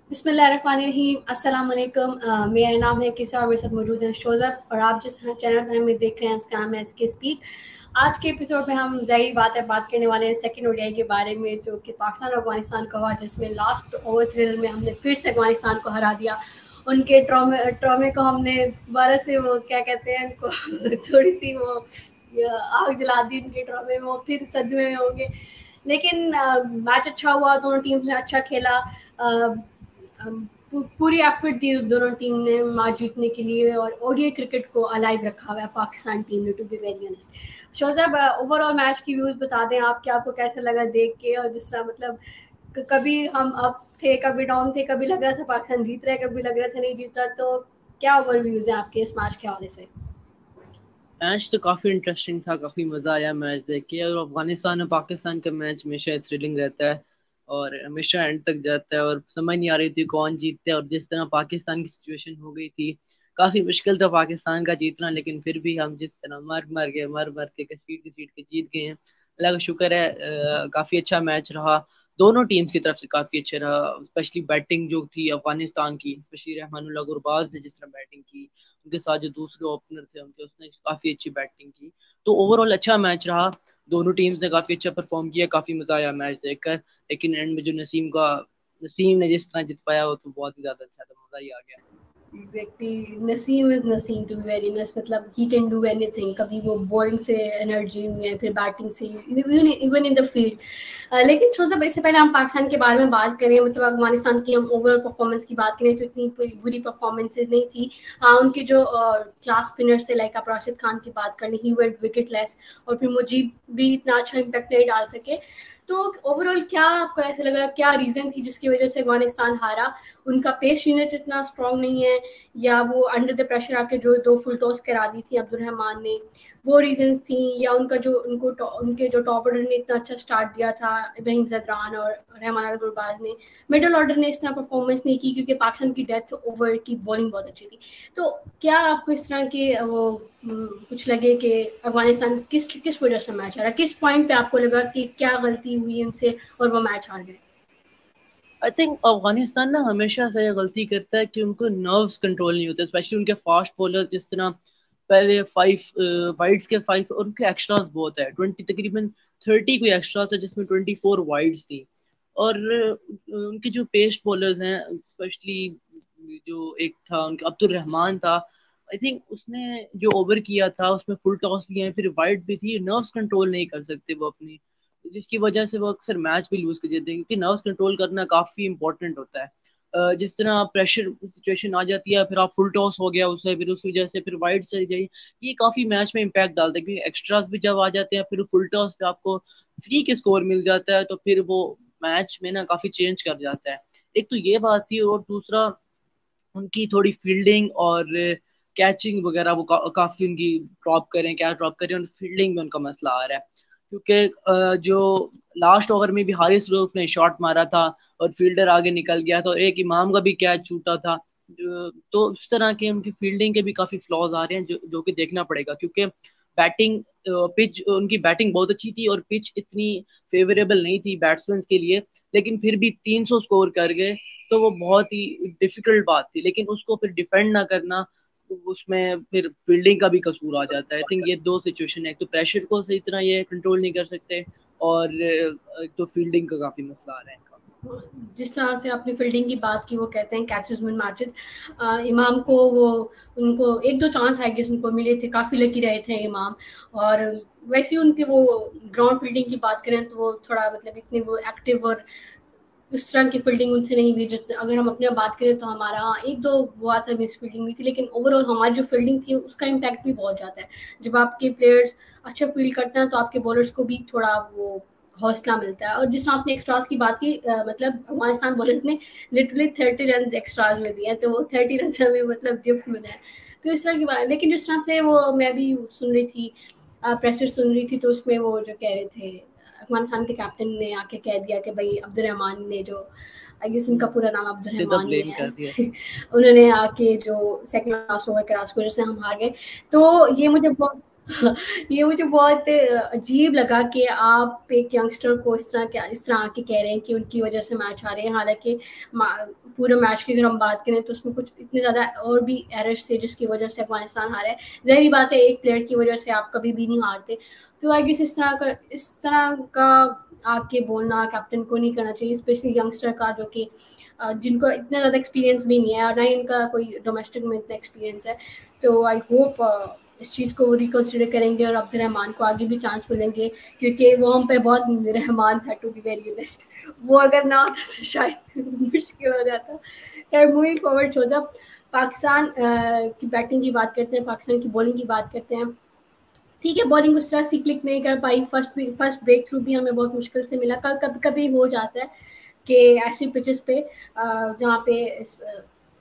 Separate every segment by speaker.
Speaker 1: बिस्मिल्लाहिर्रहमानिर्रहीम, अस्सलाम वालेकुम। मेरा नाम है किसा और मेरे साथ मौजूद है शोज़ब और आप जिस चैनल पर हमें देख रहे हैं उसका नाम है एसके स्पीक। आज के एपिसोड में हम ज़ाहिर बात है बात करने वाले हैं सेकंड ओडीआई के बारे में, जो कि पाकिस्तान और अफगानिस्तान का हुआ, जिसमें लास्ट ओवर थ्रिल में हमने फिर से अफगानिस्तान को हरा दिया। उनके ट्रॉमे को हमने दोबारा से वो क्या कहते हैं उनको थोड़ी सी वो आग जला दी उनके ट्रॉमे में, वो फिर सदमे में होंगे। लेकिन मैच अच्छा हुआ, दोनों टीम ने अच्छा खेला। पूरी एफर्ट दी दोनों टीम ने मैच जीतने के लिए और ओडीआई क्रिकेट को अलाइव रखा हुआ है पाकिस्तान टीम ने, to be very honest. Shozab, overall match की व्यूज बता दें आप, क्या आपको कैसा लगा देख के? और जिस तरह मतलब कभी हम अप थे, कभी डाउन थे, कभी लग रहा था पाकिस्तान जीत रहा है, कभी लग रहा था नहीं जीत रहा, तो क्या ओवरव्यूज है आपके इस मैच के हवाले से?
Speaker 2: मैच तो काफी इंटरेस्टिंग था, काफी मजा आया मैच देख के। और अफगानिस्तान और पाकिस्तान का मैच हमेशा थ्रिलिंग रहता है और हमेशा एंड तक जाता है और समझ नहीं आ रही थी कौन जीतता है। और जिस तरह पाकिस्तान की सिचुएशन हो गई थी, काफी मुश्किल था पाकिस्तान का जीतना, लेकिन फिर भी हम जिस तरह मर मर के घसीट के जीत गए हैं। अल्लाह का शुक्र है। काफी अच्छा मैच रहा, दोनों टीम की तरफ से काफी अच्छा रहा। स्पेशली बैटिंग जो थी अफगानिस्तान की, स्पेशली रहमानुल्लाह गुरबाज ने जिस तरह बैटिंग की, उनके साथ जो दूसरे ओपनर थे उनके, उसने काफी अच्छी बैटिंग की। तो ओवरऑल अच्छा मैच रहा, दोनों टीम्स ने काफी अच्छा परफॉर्म किया, काफी मजा आया मैच देखकर। लेकिन एंड में जो नसीम ने जिस तरह जितवाया, वो तो बहुत ही ज्यादा अच्छा था, मजा ही आ गया।
Speaker 1: Exactly, Naseem is Naseem to be very honest. मतलब ही कैन डू एनीथिंग, कभी वो बॉलिंग से एनर्जी में, फिर बैटिंग से, इवन इन द फील्ड। लेकिन सोचा इससे पहले हम पाकिस्तान के बारे में बात करें, मतलब अफगानिस्तान की हम ओवरऑल परफॉर्मेंस की बात करें तो इतनी बुरी परफॉर्मेंसेज नहीं थी। हाँ, उनके जो क्लास स्पिनर्स थे, लाइक आप राशिद खान की बात करें, ही वेंट विकेटलेस, और फिर मुजीब भी इतना अच्छा इम्पैक्ट नहीं डाल सके। तो ओवरऑल क्या आपको ऐसा लगा, क्या रीजन थी जिसकी वजह से अफगानिस्तान हारा? उनका पेस यूनिट इतना स्ट्रांग नहीं है, या वो अंडर द प्रेशर आके जो दो फुल टॉस करा दी थी अब्दुल रहमान ने, वो रीजंस थी? या उनका जो उनके जो टॉप ऑर्डर ने इतना अच्छा स्टार्ट दिया था, इब्राहिम जदरान और रहमान गुरबाज ने, मिडल ऑर्डर ने इस तरह परफॉर्मेंस नहीं की क्योंकि पाकिस्तान की डेथ ओवर की बॉलिंग बहुत अच्छी थी। तो क्या आपको इस तरह के वो कुछ लगे कि अफगानिस्तान किस किस वजह से मैच हारा, किस पॉइंट पे आपको लगा कि क्या गलती हुई उनसे और वो मैच हार गए?
Speaker 2: आई थिंक अफगानिस्तान ना हमेशा से ये गलती करता है कि उनको नर्व्स कंट्रोल नहीं होते, स्पेशली उनके फास्ट बॉलर। जिस तरह पहले 5 वाइड्स के 5, और उनके एक्स्ट्रास बहुत है, 20 तकरीबन 30 कोई एक्स्ट्रास है, जिसमें 24 वाइड्स थी। और उनके जो पेस बॉलर्स हैं, स्पेशली जो एक था उनका अब्दुल रहमान था, आई थिंक उसने जो ओवर किया था उसमें फुल टॉस भी है, फिर वाइड भी थी। नर्व्स कंट्रोल नहीं कर सकते वो अपनी, जिसकी वजह से वो अक्सर मैच भी लूज कर देते हैं, क्योंकि नर्व्स कंट्रोल करना काफी इंपॉर्टेंट होता है। जिस तरह प्रेशर सिचुएशन आ जाती है, फिर आप फुल टॉस हो गया उससे, फिर उस वजह से फिर वाइड चली जाए, ये काफी मैच में इम्पैक्ट डालता है। क्योंकि एक्स्ट्रास भी जब आ जाते हैं, फिर फुल टॉस पे आपको फ्री के स्कोर मिल जाता है, तो फिर वो मैच में ना काफी चेंज कर जाता है। एक तो ये बात थी, और दूसरा उनकी थोड़ी फील्डिंग और कैचिंग वगैरह, वो काफी उनकी ड्रॉप करें, क्या ड्रॉप करें, और फील्डिंग में उनका मसला आ रहा है। क्योंकि जो लास्ट ओवर में भी हारिस रऊफ ने शॉट मारा था और फील्डर आगे निकल गया था, और एक इमाम का भी कैच छूटा था। तो इस तरह के उनकी फील्डिंग के भी काफी फ्लॉज आ रहे हैं, जो कि देखना पड़ेगा। क्योंकि बैटिंग पिच, उनकी बैटिंग बहुत अच्छी थी और पिच इतनी फेवरेबल नहीं थी बैट्समैन के लिए, लेकिन फिर भी 300 स्कोर कर गए। तो वो बहुत ही डिफिकल्ट बात थी, लेकिन उसको फिर डिफेंड ना करना, तो उसमें फिर फील्डिंग का भी कसूर आ जाता है। आई थिंक ये दो सिचुएशन है, एक तो प्रेशर को सही तरह ये कंट्रोल नहीं कर सकते, और एक तो फील्डिंग का काफी मसला आ रहा है इनका।
Speaker 1: जिस तरह से आपने फील्डिंग की बात की, वो कहते हैं कैचेस विन मैचेस। इमाम को वो उनको एक दो चांस आई गेस उनको मिले थे, काफ़ी लकी रहे थे इमाम। और वैसे ही उनके वो ग्राउंड फील्डिंग की बात करें तो वो थोड़ा मतलब इतने वो एक्टिव और उस तरह की फील्डिंग उनसे नहीं हुई। जितने अगर हम अपने बात करें तो हमारा हाँ एक दो हुआ था, मिस फील्डिंग हुई थी, लेकिन ओवरऑल हमारी जो फील्डिंग थी उसका इम्पैक्ट भी बहुत जाता है। जब आपके प्लेयर्स अच्छा फील्ड करते हैं तो आपके बॉलर्स को भी थोड़ा वो हौसला मिलता है। और जिस आपने एक्स्ट्रास की बात की, मतलब अफगानिस्तान बॉलर्स ने लिटरली 30 रन एक्स्ट्राज में दिए हैं, तो वो 30 रन हमें मतलब गिफ्ट मिला है। तो इस तरह की बात, लेकिन जिस तरह से वो मैं भी सुन रही थी, प्रेशर सुन रही थी, तो उसमें वो जो कह रहे थे अफगानिस्तान के कैप्टन ने आके कह दिया कि भाई अब्दुल रहमान ने जो, आई गेस उनका पूरा नाम अब्दुल
Speaker 2: सीधा
Speaker 1: रहमान ही
Speaker 2: ब्लेम
Speaker 1: है
Speaker 2: कर दिया।
Speaker 1: उन्होंने आके जो सेकंड लास्ट ओवर करा उसकी वजह से हम हार गए। तो ये मुझे बहुत ये मुझे बहुत अजीब लगा कि आप एक यंगस्टर को इस तरह आके कह रहे हैं कि उनकी वजह से मैच आ रहे हैं, हालांकि पूरे मैच की अगर हम बात करें तो उसमें कुछ इतने ज़्यादा और भी एरर्स थे जिसकी वजह से अफगानिस्तान हारा है। ज़ाहिर बात है एक प्लेयर की वजह से आप कभी भी नहीं हारते, तो आई गेस इस तरह का आके बोलना कैप्टन को नहीं करना चाहिए, स्पेशली यंगस्टर का जो कि जिनको इतना ज़्यादा एक्सपीरियंस भी नहीं है और ना ही इनका कोई डोमेस्टिक में इतना एक्सपीरियंस है। तो आई होप इस चीज़ को रिकंसिडर करेंगे और अब्दुल रहमान को आगे भी चांस मिलेंगे, क्योंकि वो हम पे बहुत रहमान था, टू बी वेरी ऑनेस्ट। वो अगर ना होता तो शायद मुश्किल हो जाता। खैर मूविंग फॉरवर्ड, छोटा पाकिस्तान की बैटिंग की बात करते हैं, पाकिस्तान की बॉलिंग की बात करते हैं। ठीक है, बॉलिंग उस तरह से क्लिक नहीं कर पाई, फर्स्ट ब्रेक थ्रू भी हमें बहुत मुश्किल से मिला। कभी कभी हो जाता है कि ऐसी पिचेस पे जहाँ पे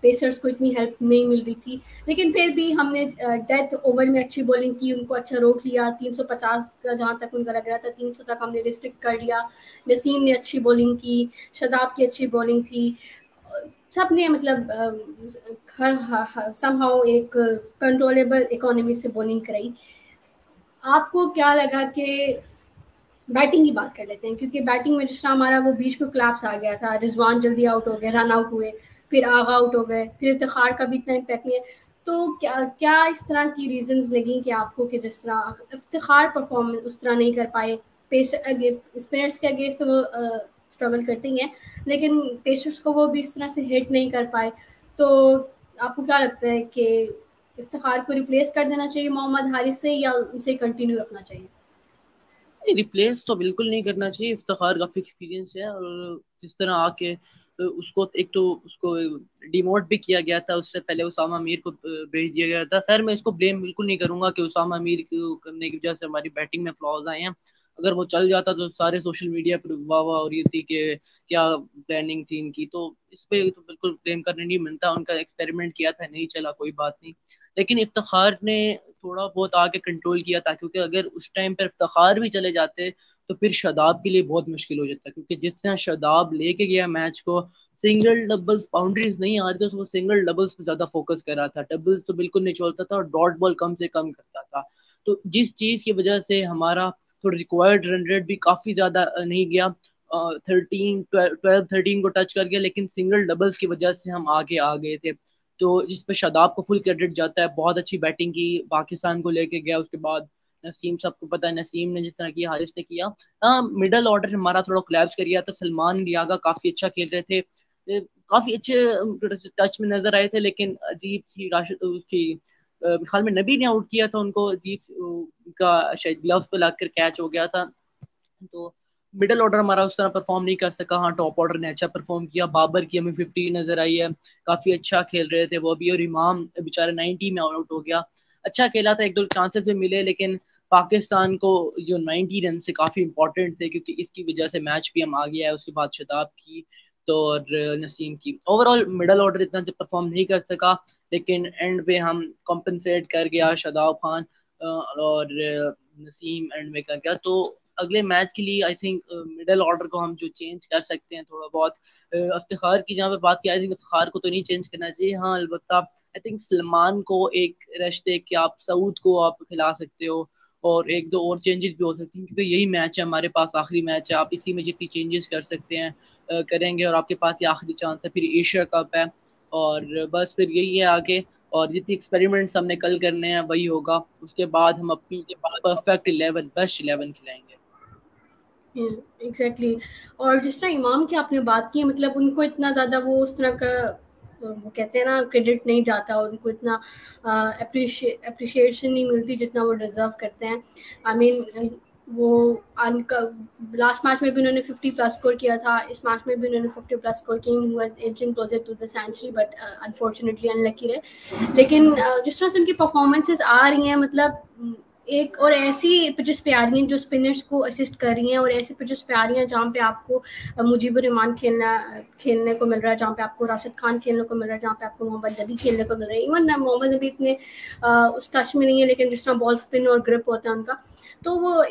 Speaker 1: पेसर्स को इतनी हेल्प नहीं मिल रही थी, लेकिन फिर भी हमने डेथ ओवर में अच्छी बॉलिंग की, उनको अच्छा रोक लिया। 350 का जहाँ तक उनका लग रहा था 300 तक हमने रिस्ट्रिक्ट कर लिया। नसीम ने अच्छी बॉलिंग की, शदाब की अच्छी बॉलिंग थी, सब ने मतलब हर समहाउ एक कंट्रोलेबल इकोनॉमी से बॉलिंग कराई। आपको क्या लगा कि बैटिंग की बात कर लेते हैं, क्योंकि बैटिंग में जिस तरह हमारा वो बीच में क्लैप्स आ गया था, रिजवान जल्दी आउट हो गए, रन आउट हुए, फिर आगा आउट हो गए, फिर इफ्तिखार का भी इतना इम्पैक्ट नहीं है। तो क्या क्या इस तरह की रीजंस लगी कि आपको कि जिस तरह इफ्तिखार परफॉर्मेंस उस तरह नहीं कर पाए? स्पिनर्स के अगेंस्ट तो वो स्ट्रगल करते ही हैं, लेकिन पेसर्स को वो भी इस तरह से हिट नहीं कर पाए। तो आपको क्या लगता है कि इफ्तिखार को रिप्लेस कर देना चाहिए मोहम्मद हारिस से, या उनसे कंटिन्यू रखना चाहिए?
Speaker 2: रिप्लेस तो बिल्कुल नहीं करना चाहिए, इफ्तिखार काफी एक्सपीरियंस है। और जिस तरह आके उसको एक तो उसको डिमोट भी किया गया था, उससे पहले उसामा मीर को भेज दिया गया था। खैर मैं इसको ब्लेम बिल्कुल नहीं करूंगा कि उसामा मीर को करने की वजह से हमारी बैटिंग में फ्लॉज आए हैं। अगर वो चल जाता तो सारे सोशल मीडिया पर वाह वाह हो रही थी कि क्या प्लानिंग थी इनकी। तो इस पे तो बिल्कुल ब्लेम करने नहीं मिलता, उनका एक्सपेरिमेंट किया था, नहीं चला, कोई बात नहीं। लेकिन इफ्तिखार ने थोड़ा बहुत आगे कंट्रोल किया था, क्योंकि अगर उस टाइम पर इफ्तिखार भी चले जाते तो फिर शादाब के लिए बहुत मुश्किल हो जाता, क्योंकि जिस तरह शादाब लेके गया मैच को, सिंगल डबल्स बाउंड्रीज नहीं आ रही थी तो वो सिंगल डबल्स पे ज्यादा फोकस कर रहा था, डबल्स तो बिल्कुल नहीं छोड़ता था और डॉट बॉल कम से कम करता था। तो जिस चीज की वजह से हमारा थोड़ा रिक्वायर्ड रन रेट भी काफी ज्यादा नहीं गया, 13 को टच कर गया, लेकिन सिंगल डबल्स की वजह से हम आगे आ गए थे। तो जिस पे शादाब को फुल क्रेडिट जाता है, बहुत अच्छी बैटिंग की, पाकिस्तान को लेके गया। उसके बाद नसीम, सबको पता है नसीम ने जिस तरह किया, हारिस ने किया। हाँ, मिडल ऑर्डर हमारा थोड़ा कोलैप्स कर गया था। सलमान लियागा काफी अच्छा खेल रहे थे, काफी अच्छे टच में नजर आए थे, लेकिन अजीब सी राशिद उसकी ख्याल में नबी ने आउट किया था उनको, अजीब का शायद ग्लव्स पे लगकर कैच हो गया था। तो मिडल ऑर्डर हमारा उस तरह परफॉर्म नहीं कर सका। हाँ, टॉप ऑर्डर ने अच्छा परफॉर्म किया, बाबर की हमें 50 नजर आई है, काफी अच्छा खेल रहे थे वो भी। और इमाम बेचारे 90 में आउट हो गया, अच्छा खेला था, एक दो चांसेस भी मिले, लेकिन पाकिस्तान को जो 90 रन से काफी इंपॉर्टेंट थे, क्योंकि इसकी वजह से मैच भी हम आ गया है। उसके बाद शताब की तो और नसीम की, ओवरऑल मिडल ऑर्डर इतना परफॉर्म नहीं कर सका, लेकिन एंड पे हम कॉम्पनसेट कर गया, शादाब खान और नसीम एंड में कर गया। तो अगले मैच के लिए आई थिंक मिडल ऑर्डर को हम जो चेंज कर सकते हैं थोड़ा बहुत। इफ्तिखार की जहाँ पे बात की, आई थिंक इफ्तिखार को तो नहीं चेंज करना चाहिए। हाँ, अलबत्ता आई थिंक सलमान को एक रेस्ट दे के आप सऊद को आप खिला सकते हो, और एक दो और चेंजेस भी हो सकती हैं, क्योंकि यही मैच है हमारे पास, आखिरी मैच है। आप इसी में जितनी चेंजेस कर सकते हैं करेंगे, और आपके पास ये आखिरी चांस है, फिर एशिया कप है, और बस फिर यही है आगे। और जितनी एक्सपेरिमेंट्स हमने कल करने हैं वही होगा, उसके बाद हम अपनी परफेक्ट 11 बेस्ट 11 खिलाएंगे।
Speaker 1: एग्जैक्टली और जिस तरह इमाम की आपने बात की, मतलब उनको इतना ज़्यादा वो उस तरह का वो कहते हैं ना क्रेडिट नहीं जाता, और उनको इतना अप्रिशिएशन नहीं मिलती जितना वो डिज़र्व करते हैं। आई मीन वो लास्ट मैच में भी उन्होंने 50 प्लस स्कोर किया था, इस मैच में भी उन्होंने 50 प्लस स्कोर किया, edging closer to the century, but unfortunately unlucky रहे। लेकिन जिस तरह से उनकी परफॉर्मेंसेस आ रही हैं, मतलब एक और ऐसी पिचेस पे आ रही हैं जो स्पिनर्स को असिस्ट कर रही हैं, और ऐसी पिचेस पे आ रही हैं जहाँ पे आपको मुजीबुर रहमान खेलने को मिल रहा है, जहाँ पे आपको राशिद खान खेलने को मिल रहा है, जहाँ पे आपको मोहम्मद नबी खेलने को मिल रहा है। इवन मोहम्मद नबी इतने उस टच में नहीं है, लेकिन जिस तरह बॉल स्पिन और ग्रिप होता है उनका, तो वो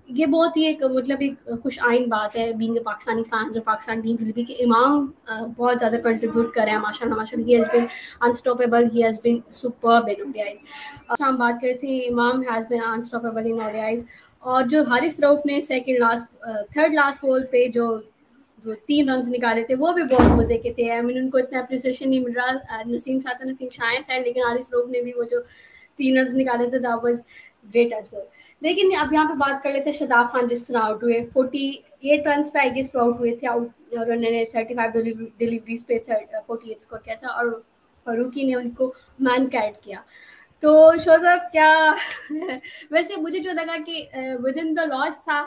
Speaker 1: ये बहुत ही एक मतलब एक खुश आइन बात है बीइंग अ पाकिस्तानी फैन और पाकिस्तान टीम के लिए भी कि इमाम बहुत ज़्यादा कंट्रीब्यूट कर रहे हैं माशाल्लाह माशाल्लाह। He has been unstoppable, he has been superb in ODIs. हम बात कर रहे थे Imam has been unstoppable in ODIs. और जो हारिस रऊफ ने second last third last ball पे जो 3 रन निकाले थे वो भी बहुत मजे के थे। आई मीन उनको इतना अप्रिसिएशन नहीं मिल रहा। नसीम शाह था, नसीम शाह है, लेकिन हारिस रऊफ ने भी वो जो 3 रन निकाले थे that was great as well. लेकिन अब यहाँ पे बात कर लेते हैं शादाब खान जिस तरह आउट हुए 48 रन पे आई गेस आउट हुए थे आउट, और उन्होंने 35 डिलीवरीज पे 48 स्कोर किया था और फारूकी ने उनको मैन कैट किया। तो शोजब क्या वैसे मुझे जो लगा कि विद इन द लॉस था,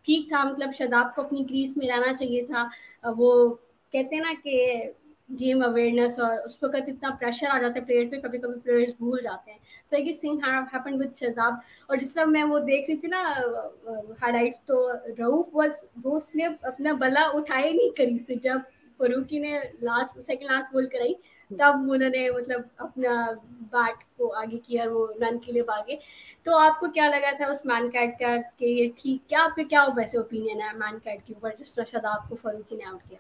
Speaker 1: ठीक था, मतलब शादाब को अपनी क्रीज में रहना चाहिए था। वो कहते हैं ना कि गेम अवेयरनेस और उस वक्त इतना प्रेशर आ जाता है प्लेयर पे, कभी कभी प्लेयर्स भूल जाते हैं। So I guess thing happened with Shadab. और जिस तरह मैं वो देख रही थी ना हाइलाइट्स, तो रऊफ वो उसने अपना बल्ला उठाए नहीं करी से, जब फरूकी ने सेकंड लास्ट बॉल कराई तब उन्होंने मतलब अपना बैट को आगे किया, वो रन के लिए भागे। तो आपको क्या लगा था उस मैन कैट का कि ये ठीक, क्या आपके क्या वैसे ओपिनियन है मैन कैट के ऊपर जिस तरह शादाब को फरूकी ने आउट किया?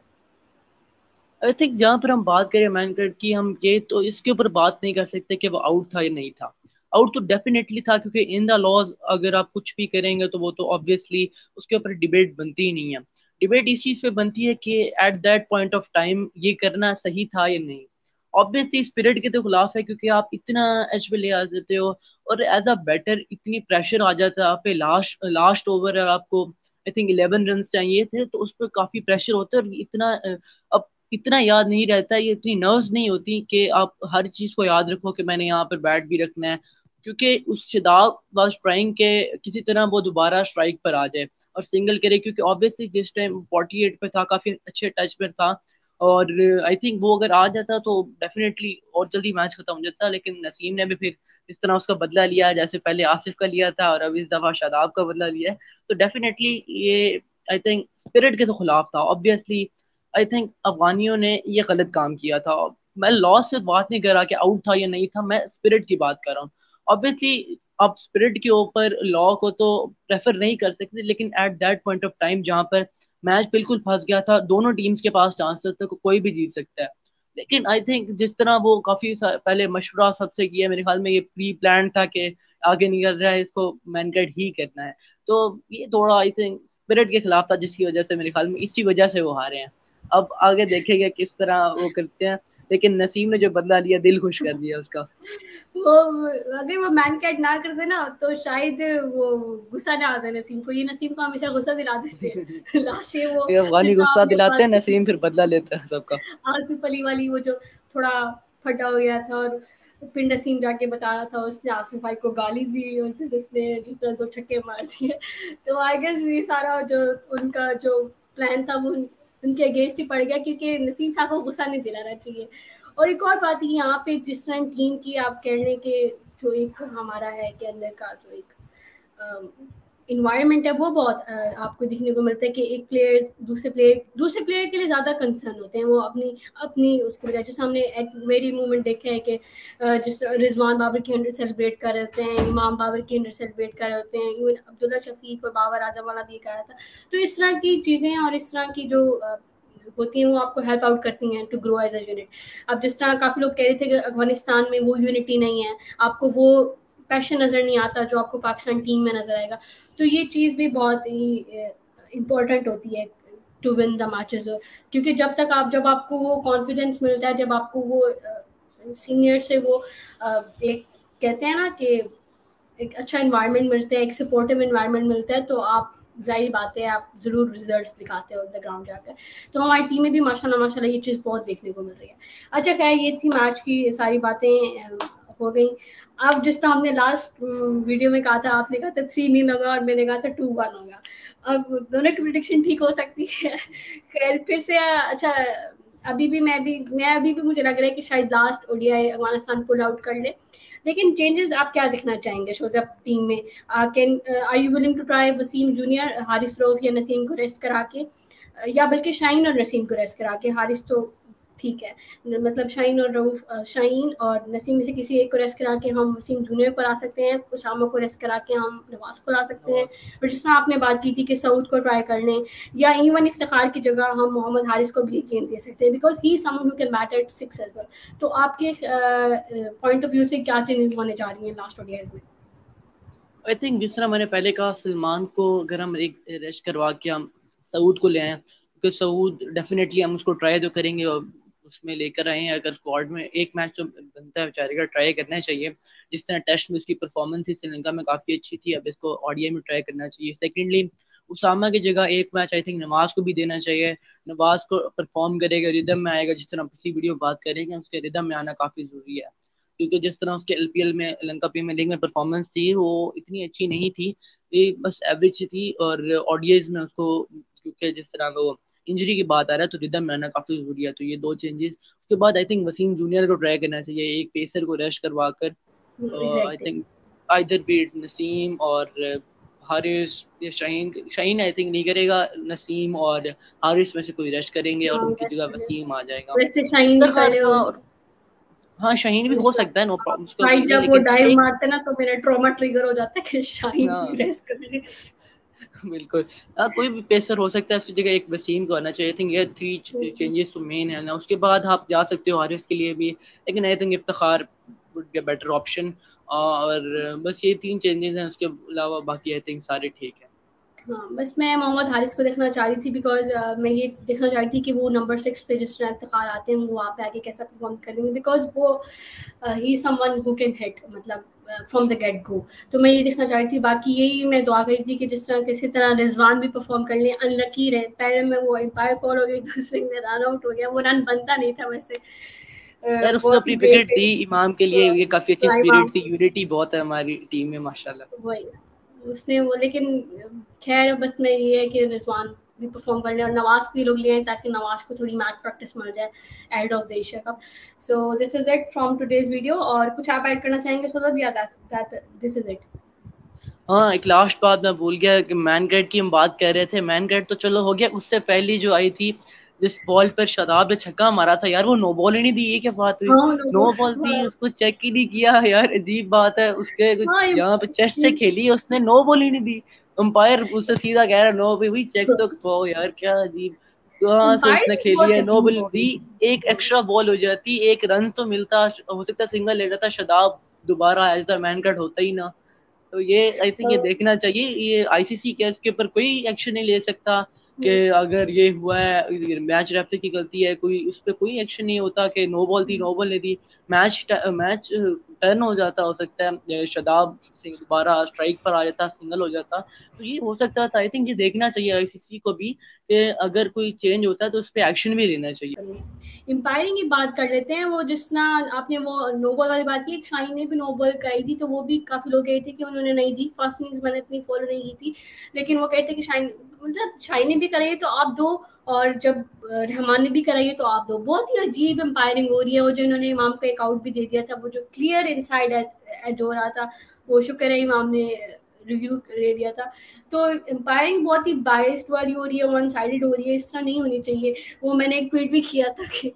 Speaker 2: आई थिंक जहाँ पर हम बात करें मैनकट की, हम ये तो इसके ऊपर बात नहीं कर सकते कि वो आउट था या नहीं था। आउट तो डेफिनेटली था, क्योंकि इन द लॉज अगर आप कुछ भी करेंगे तो वो तो ऑब्वियसली उसके ऊपर डिबेट बनती ही नहीं है। डिबेट इस चीज पे बनती है कि at that point of time ये करना सही था या नहीं। ऑब्वियसली स्पिरिट के तो खिलाफ है, क्योंकि आप इतना एच पे ले आ जाते हो और एज अ बैटर इतनी प्रेशर आ जाता है आप पे। लास्ट लास्ट ओवर और आपको आई थिंक 11 रन चाहिए थे, तो उस पर काफी प्रेशर होता है। और इतना अब इतना याद नहीं रहता, ये इतनी नर्व्स नहीं होती कि आप हर चीज को याद रखो कि मैंने यहाँ पर बैट भी रखना है। क्योंकि उस शादाब वाज ट्राइंग के किसी तरह वो दोबारा स्ट्राइक पर आ जाए और सिंगल करे, क्योंकि ऑब्वियसली जिस टाइम 48 पे था काफी अच्छे टच पर था। और आई थिंक वो अगर आ जाता तो डेफिनेटली और जल्दी मैच खत्म हो जाता। लेकिन नसीम ने भी फिर इस तरह उसका बदला लिया, जैसे पहले आसिफ का लिया था और अब इस दफा शादाब का बदला लिया है। तो डेफिनेटली ये आई थिंक स्पिरिट के तो खिलाफ था ऑब्वियसली। आई थिंक अफगानियों ने ये गलत काम किया था। मैं लॉस से बात नहीं कर रहा कि आउट था या नहीं था, मैं स्पिरिट की बात कर रहा हूँ। ऑब्वियसली आप स्पिरिट के ऊपर लॉ को तो प्रेफर नहीं कर सकते, लेकिन at that point of time जहां पर मैच बिल्कुल फंस गया था, दोनों टीम्स के पास चांसेस थे, कोई भी जीत सकता है। लेकिन आई थिंक जिस तरह वो काफी पहले मशवरा सबसे किया, मेरे ख्याल में ये प्री प्लान था कि आगे निकल रहा है इसको मैनकट ही करना है। तो ये थोड़ा आई थिंक स्पिरिट के खिलाफ था, जिसकी वजह से मेरे ख्याल में इसी वजह से वो हारे हैं। अब आगे देखेंगे किस तरह वो करते हैं। लेकिन नसीम ने जो बदला लिया, दिल खुश कर दिया उसका।
Speaker 1: वो अगर वो मैन कैट ना करते ना तो शायद वो गुस्सा ना आता नसीम को। ये नसीम को हमेशा गुस्सा दिला देते हैं। लास्ट ये वो
Speaker 2: ये अफगानी गुस्सा
Speaker 1: निजाम ने
Speaker 2: दिलाते
Speaker 1: बात
Speaker 2: हैं, नसीम फिर बदला लेता है सबका।
Speaker 1: आसिफ अली वाली वो जो थोड़ा फटा हो गया था और फिर नसीम जाके बता रहा था उसने आसिफ भाई को गाली दी और फिर उसने जिस तरह 2 छक्के मार दिए। तो आई गेस ये सारा जो उनका जो प्लान था वो उनके अगेंस्ट ही पड़ गया, क्योंकि नसीम शाह को गुस्सा नहीं दिलाना चाहिए। और एक और बात ये यहाँ पे जिस तरह टीम की आप कह लें कि जो एक हमारा है कि अंदर का जो एक इन्वायरमेंट है वो बहुत आपको दिखने को मिलता है कि एक प्लेयर दूसरे प्लेयर के लिए ज़्यादा कंसर्न होते हैं। वो अपनी अपनी उसकी वजह, जैसे हमने एट वेरी मोमेंट देखे हैं कि जिस रिजवान बाबर की 100 सेलिब्रेट कर रहे होते हैं, इमाम बाबर की 100 सेलिब्रेट कर रहे होते हैं, इवन अब्दुल्ला शफीक और बाबर आजम वाला भी कहा था। तो इस तरह की चीज़ें और इस तरह की जो होती हैं वो आपको हेल्प आउट करती हैं to grow as a unit. अब जिस तरह काफ़ी लोग कह रहे थे कि अफगानिस्तान में वो यूनिटी नहीं है, आपको वो पैशन नज़र नहीं आता जो आपको पाकिस्तान टीम में नज़र आएगा। तो ये चीज़ भी बहुत ही इम्पोर्टेंट होती है टू विन द मैचेस। क्योंकि जब आपको वो कॉन्फिडेंस मिलता है, जब आपको वो सीनियर से वो एक कहते हैं ना कि एक अच्छा इन्वायरमेंट मिलता है, एक सपोर्टिव इन्वायरमेंट मिलता है, तो आप जाहिर बात है आप ज़रूर रिजल्ट्स दिखाते हो द ग्राउंड जाकर। तो हमारी टीम में भी माशाल्लाह ये चीज़ बहुत देखने को मिल रही है। अच्छा खैर, ये थी मैच की सारी बातें हो गई। अब जिस तरह हमने लास्ट वीडियो में कहा था, आपने कहा था 3-0 होगा और मैंने कहा था 2-1 होगा। अब दोनों की प्रेडिक्शन ठीक हो सकती है। खैर फिर से अच्छा, अभी भी मुझे लग रहा है कि शायद last ODI Afghanistan pull out कर ले। लेकिन चेंजेस आप क्या दिखना चाहेंगे शोजब टीम में? Are you willing to try Wasim junior, Haris Rauf या नसीम को रेस्ट करा के, या बल्कि शाहीन और नसीम को रेस्ट करा के? हारिस तो ठीक है, मतलब शाहीन और रऊफ, शाहीन और नसीम में से किसी एक को रेस्ट करा के हम वसीम जूनियर को ला सकते हैं, उसामा को रेस्ट करा के हम नवाज को ला सकते हैं, और जिस तरह आपने बात की थी कि सऊद को ट्राई कर लें, या इवन इफ्तिखार की जगह हम मोहम्मद हारिस को भी एक गेम दे सकते हैं, because he someone who can bat at 6 as well. तो आपके पॉइंट ऑफ व्यू से क्या चेंजेस होने जा रही हैं लास्ट ओडीआईज में?
Speaker 2: आई थिंक जिस तरह मैंने पहले कहा, सलमान को अगर हम एक रेस्ट करवा के हम सऊद को ले आए, क्योंकि सऊद डेफिनेटली हम उसको ट्राई तो करेंगे और उसमें लेकर आए हैं। अगर स्क्वाड में एक मैच तो बनता है बेचारे का, ट्राई करना चाहिए। जिस तरह टेस्ट में उसकी परफॉर्मेंस थी श्रीलंका में काफ़ी अच्छी थी, अब इसको ओडीआई में ट्राई करना चाहिए। सेकेंडली, उसामा की जगह एक मैच आई थिंक नवाज को भी देना चाहिए। नवाज को परफॉर्म करेगा, रिदम में आएगा, जिस तरह पिछली वीडियो बात करेंगे, उसके रिदम में आना काफ़ी ज़रूरी है। क्योंकि जिस तरह उसके एलपीएल में, लंका प्रीमियर लीग में परफॉर्मेंस थी, वो इतनी अच्छी नहीं थी, ये बस एवरेज थी। और ओडीआईज में उसको, क्योंकि जिस तरह वो इंजरी की बात आ रहा है, तो रिदम में आना काफी जरूरी है। तो ये दो चेंजेस। उसके बाद आई थिंक वसीम जूनियर को ट्राई करना चाहिए, एक पेसर को रेस्ट करवा कर। I think either beat Naseem और हारिस या शाहीन आई थिंक नहीं करेगा, नसीम और हारिस में से कोई रेस्ट करेंगे और उनकी जगह वसीम आ जाएगा।
Speaker 1: वैसे शाहीन भी पहले
Speaker 2: हाँ, शाहीन भी हो सकता है, नो प्रॉब्लम उसका।
Speaker 1: भाई जब वो डाइव मारते ना तो मेरा ट्रॉमा ट्रिगर हो जाता है कि शाहीन रेस्ट कर लीजिए।
Speaker 2: बिल्कुल, कोई भी पेसर हो सकता है, उसकी जगह एक वसीम को आना चाहिए। आई थिंक ये 3 चेंजेस तो मेन है ना। उसके बाद आप जा सकते हो हारिस के लिए भी, लेकिन I think Iftikhar would be a better option. और बस ये 3 चेंजेस हैं, उसके अलावा बाकी आई थिंक सारे ठीक है।
Speaker 1: हाँ, बस मैं मोहम्मद हारिस को देखना चाह रही थी, बिकॉज मैं ये देखना चाह रही थी कि वो नंबर 6 पे जिस तरह इफ्तिखार आते हैं वो वहाँ पे आके कैसा परफॉर्म करेंगे, बिकॉज वो ही समवन हु कैन हिट, मतलब फ्रॉम द गेट गो। तो मैं ये देखना चाह रही थी। बाकी यही मैं दुआ करी थी कि जिस तरह किसी तरह रिजवान भी परफॉर्म कर लें। अनलकी रहे, पहले में वो एम्पायर कॉल हो गई, दूसरे में रन आउट हो गया, वो रन बनता नहीं था वैसे।
Speaker 2: यार उसने अपनी विकेट दी इमाम के लिए, ये काफी अच्छी स्पिरिट थी, यूनिटी बहुत है हमारी टीम में माशाल्लाह।
Speaker 1: वही उसने वो, लेकिन खैर बस में ये है कि रिजवान भी परफॉर्म कर ले और नवाज को लोग ले आए ताकि नवाज को थोड़ी मैच प्रैक्टिस मिल जाए end of the Asia cup. So this is it from today's video. और कुछ आप ऐड करना चाहेंगे so that this is it?
Speaker 2: हाँ, एक लास्ट बात मैं भूल गया कि मैन ग्रेड की हम बात कर रहे थे। मैन ग्रेड तो चलो हो गया, उससे पहली जो आई थी जिस बॉल पर शादाब ने छक्का मारा था, यार वो नो बॉल ही नहीं दी। ये क्या बात हुई? नो बॉल दी, उसको चेक ही नहीं किया यार, अजीब बात है। उसके यहाँ पे चेस्ट से खेली, उसने नो बॉल ही नहीं दी। अंपायर उससे सीधा कह रहा नो भाई, चेक तो करो यार, क्या अजीब। कहाँ से उसने खेली है, नो बॉल दी। एक एक्स्ट्रा बॉल हो जाती, एक रन तो मिलता, हो सकता सिंगल ले जाता, शादाब दोबारा आ जाता, मैन ग्रेड होता ही ना। तो ये आई थिंक ये देखना चाहिए। ये आईसीसी के इसके ऊपर कोई एक्शन नहीं ले सकता कि अगर ये हुआ है मैच रेफरी की गलती है, कोई उस पर कोई एक्शन नहीं होता कि नो बॉल दी, नो बॉल नहीं दी। मैच टर्न हो जाता, हो सकता है शादाब सिंह दोबारा स्ट्राइक पर आ जाता, सिंगल हो जाता। तो ये हो सकता था। आई थिंक ये देखना चाहिए आईसीसी को भी कि अगर कोई चेंज होता है तो उस पर एक्शन भी लेना चाहिए।
Speaker 1: एम्पायरिंग की बात कर लेते हैं। वो जिस तरह आपने वो नो बॉल वाली बात की, शाहीन ने भी नो बॉल कराई थी, तो वो भी काफी लोग कहे थे कि उन्होंने नहीं दी। फर्स्ट इनिंग्स मैंने इतनी फॉलो नहीं की थी, लेकिन वो कहते कि शाहीन, मतलब शाहीन ने भी कराई तो आप दो, और जब रहमान ने भी कराई है तो आप दो। बहुत ही अजीब एम्पायरिंग हो रही है। वो जो इन्होंने इमाम को एक आउट भी दे दिया था, वो जो क्लियर इनसाइड एज हो रहा था, वो शुक्र है इमाम ने रिव्यू ले लिया था। तो एम्पायरिंग बहुत ही बायस्ड वाली हो रही है, वन साइडेड हो रही है, इस तरह नहीं होनी चाहिए। वो मैंने एक ट्वीट भी किया था कि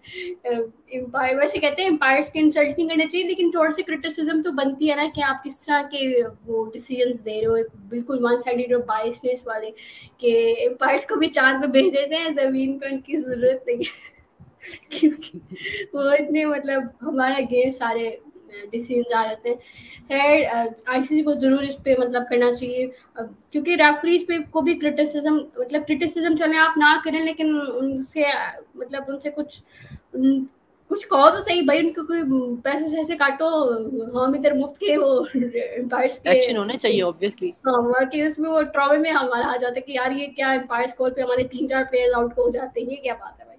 Speaker 1: एम्पायर, वैसे कहते हैं एम्पायर्स के इंसल्ट नहीं करना चाहिए, लेकिन थोड़ी सी क्रिटिसिज्म तो बनती है ना कि आप किस तरह के वो डिसीजंस दे रहे हो, बिल्कुल वन साइडेड और बायसनेस वाले, कि एम्पायर्स को भी चांद पे भेज देते हैं, जमीन पे उनकी जरूरत नहीं है क्योंकि वो इतने, मतलब हमारे अगेंस्ट सारे डिसीजन आ जाते हैं। खैर आईसीसी को जरूर इस पे मतलब करना चाहिए, क्योंकि रेफरीज पे को भी क्रिटिसिज्म, मतलब क्रिटिसिज्म चले आप ना करें, लेकिन उनसे मतलब उनसे कुछ कहो तो सही भाई, उनको कोई पैसे ऐसे काटो, हम इधर मुफ्त के वो एम्पायर्स के
Speaker 2: एक्शन होने चाहिए ऑब्वियसली।
Speaker 1: हाँ, वहाँ के उसमें वो ट्रॉमे में हमारा आ जाता है कि यार ये क्या, एम्पायर स्कोर पे हमारे 3-4 प्लेयर्स आउट हो जाते हैं, ये क्या बात है भाई।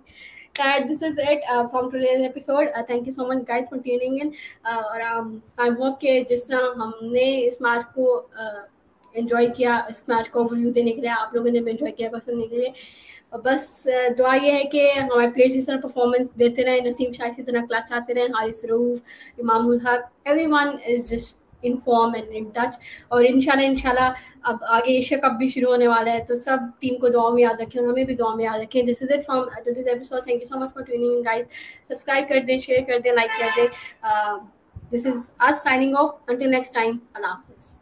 Speaker 1: This is it from today's episode. Thank you so much guys for tuning in. और I hope कि जिस तरह हमने इस मैच को एंजॉय किया, इस मैच को ओवरव्यू देने के लिए, आप लोगों ने भी एंजॉय किया सुनने के लिए। बस दुआ ये है कि हमारे प्लेयर्स इस तरह परफॉर्मेंस देते रहे, नसीम शाह इसी तरह क्लच आते रहे, Haris Rauf, Imamul Haq, everyone is just in form and in touch. और इंशाल्लाह अब आगे एशिया कप भी शुरू होने वाला है, तो सब टीम को दुआ में याद रखें और हमें भी दुआ में याद रखें। This is it from this episode. Thank you so much for tuning in guys. Subscribe कर दें, शेयर कर दें, लाइक कर दें। This is us signing off. Until next time, अल्लाह हाफिज़।